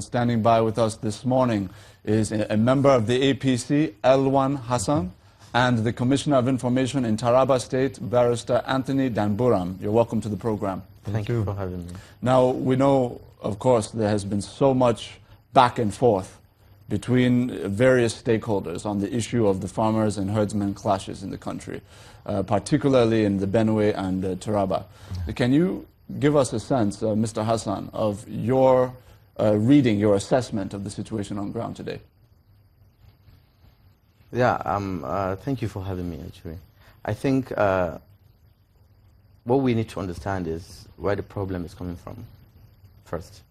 Standing by with us this morning is a member of the APC, Elwan Hassan, and the Commissioner of Information in Taraba State, Barrister Anthony Danburam. You're welcome to the program. Thank you for having me. Now, we know, of course, there has been so much back and forth between various stakeholders on the issue of the farmers and herdsmen clashes in the country, particularly in the Benue and Taraba. Can you give us a sense, Mr. Hassan, of your reading, your assessment of the situation on ground today? Yeah, thank you for having me, actually. I think what we need to understand is where the problem is coming from first.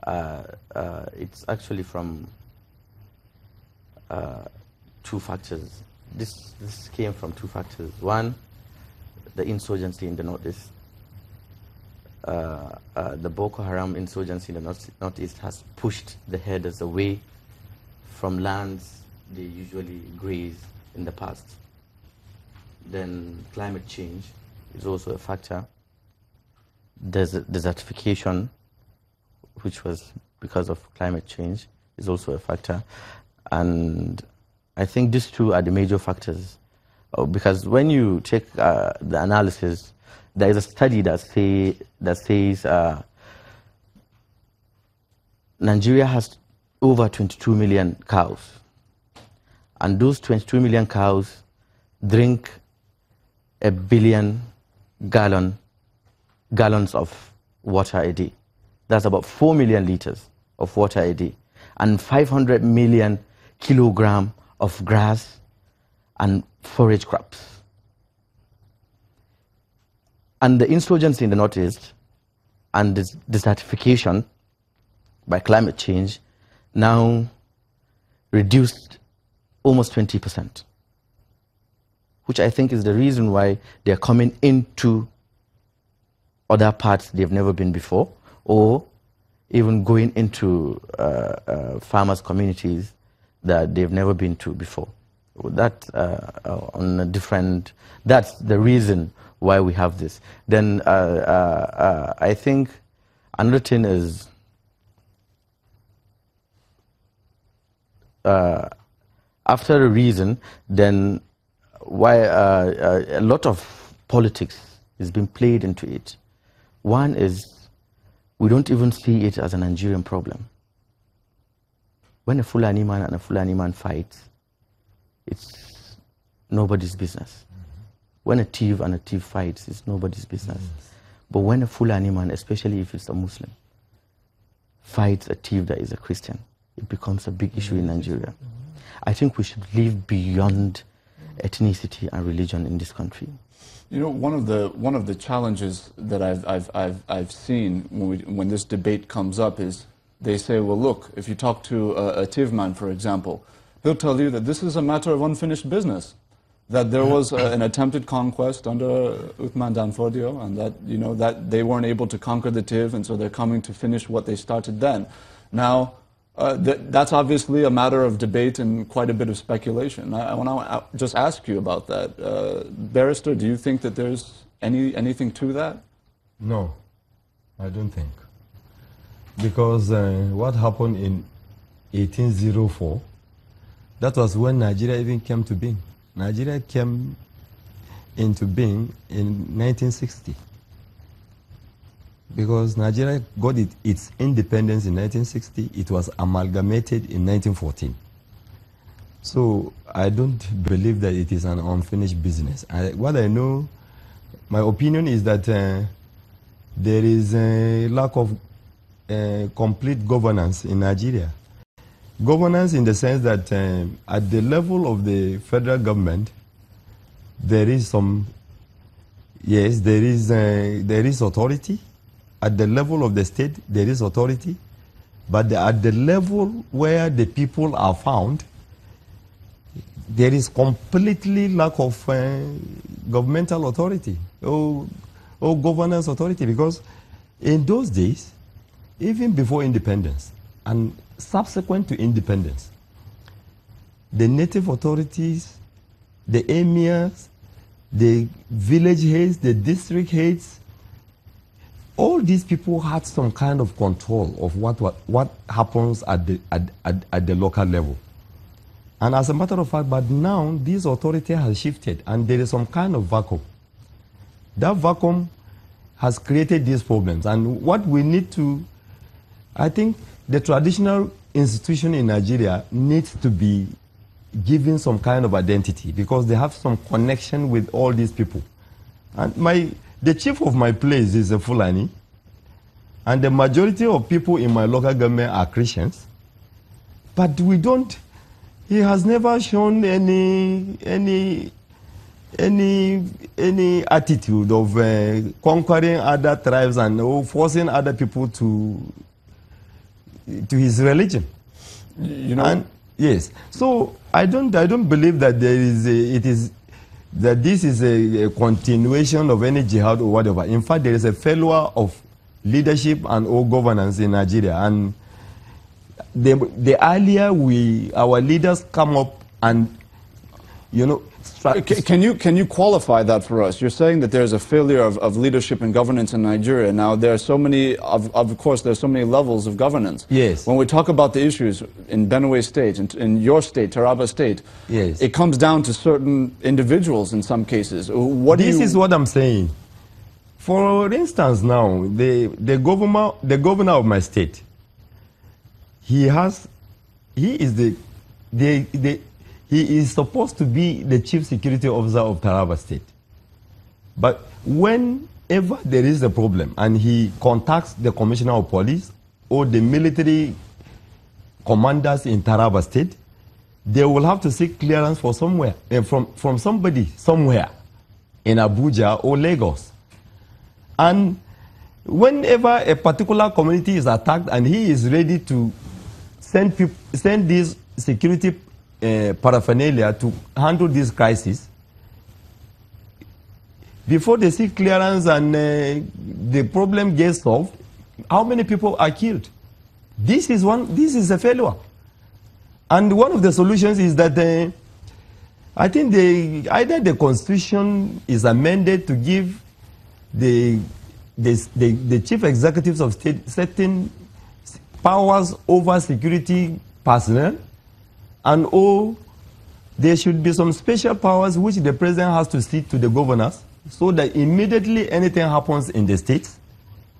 It's actually from two factors. This came from two factors. One, the insurgency in the northeast. The Boko Haram insurgency in the northeast has pushed the herders away from lands they usually graze in the past. Then climate change is also a factor. Desertification, which was because of climate change, is also a factor. And I think these two are the major factors. Because when you take the analysis, there is a study that says Nigeria has over 22 million cows. And those 22 million cows drink 1 billion gallons of water a day. That's about 4 million liters of water a day. And 500 million kilograms of grass and forage crops. And the insurgency in the northeast and this desertification by climate change now reduced almost 20%, which I think is the reason why they're coming into other parts they've never been before, or even going into farmers' communities that they've never been to before. That on a different. That's the reason why we have this. Then I think another thing is after a reason, then why a lot of politics is being played into it. One is we don't even see it as a Nigerian problem. When a Fulani man and a Fulani man fight, it's nobody's business. When a thief and a thief fights, it's nobody's business. But when a Fulani man, especially if it's a Muslim, fights a thief that is a Christian, it becomes a big issue in Nigeria. I think we should live beyond ethnicity and religion in this country. You know, one of the challenges that I've seen when this debate comes up is they say, well, look, if you talk to a thief man, for example, he'll tell you that this is a matter of unfinished business. That there was an attempted conquest under Uthman Danfodio, and that, you know, that they weren't able to conquer the Tiv, and so they're coming to finish what they started then. Now, that's obviously a matter of debate and quite a bit of speculation. I want to just ask you about that. Barrister, do you think that there's anything to that? No, I don't think. Because what happened in 1804, that was when Nigeria even came to being. Nigeria came into being in 1960 because Nigeria got its independence in 1960. It was amalgamated in 1914. So I don't believe that it is an unfinished business. What I know, my opinion is that there is a lack of complete governance in Nigeria. Governance in the sense that at the level of the federal government, there is some, yes, there is authority. At the level of the state, there is authority. But at the level where the people are found, there is completely lack of governmental authority or governance authority, because in those days, even before independence and subsequent to independence, the native authorities, the emirs, the village heads, the district heads all these people had some kind of control of what happens at the local level. And as a matter of fact, but now this authority has shifted and there is some kind of vacuum. That vacuum has created these problems. And what we need to, I think the traditional institution in Nigeria needs to be given some kind of identity because they have some connection with all these people. And the chief of my place is a Fulani, and the majority of people in my local government are Christians. But he has never shown any attitude of conquering other tribes and forcing other people to his religion. You know. And, yes. So I don't believe that this is a continuation of any jihad or whatever. In fact, there is a failure of leadership and all governance in Nigeria. And the earlier our leaders come up and, Can you qualify that for us? You're saying that there's a failure of leadership and governance in Nigeria. Now, there are so many, of course, there are so many levels of governance. Yes. When we talk about the issues in Benue State, in your state, Taraba State, yes, it comes down to certain individuals in some cases. This is what I'm saying. For instance, now, the governor of my state, he is supposed to be the chief security officer of Taraba State. But whenever there is a problem and he contacts the commissioner of police or the military commanders in Taraba State, they will have to seek clearance for from somebody somewhere in Abuja or Lagos. And whenever a particular community is attacked and he is ready to send these security paraphernalia to handle this crisis, before they seek clearance and the problem gets solved, how many people are killed? This is a failure. And one of the solutions is that I think either the constitution is amended to give the chief executives of state certain powers over security personnel, and there should be some special powers which the president has to cede to the governors, so that immediately anything happens in the states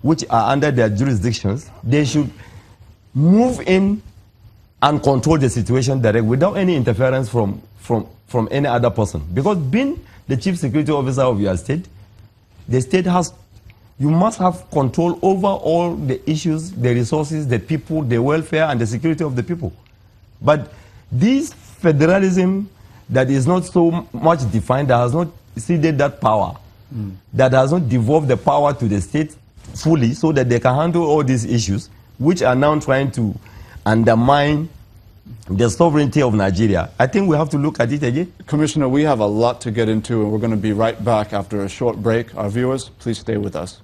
which are under their jurisdictions, they should move in and control the situation directly without any interference from any other person. Because being the chief security officer of your state, the state you must have control over all the issues, the resources, the people, the welfare, and the security of the people. But this federalism that is not so much defined, that has not ceded that power, that has not devolved the power to the state fully so that they can handle all these issues, which are now trying to undermine the sovereignty of Nigeria. I think we have to look at it again. Commissioner, we have a lot to get into, and we're going to be right back after a short break. Our viewers, please stay with us.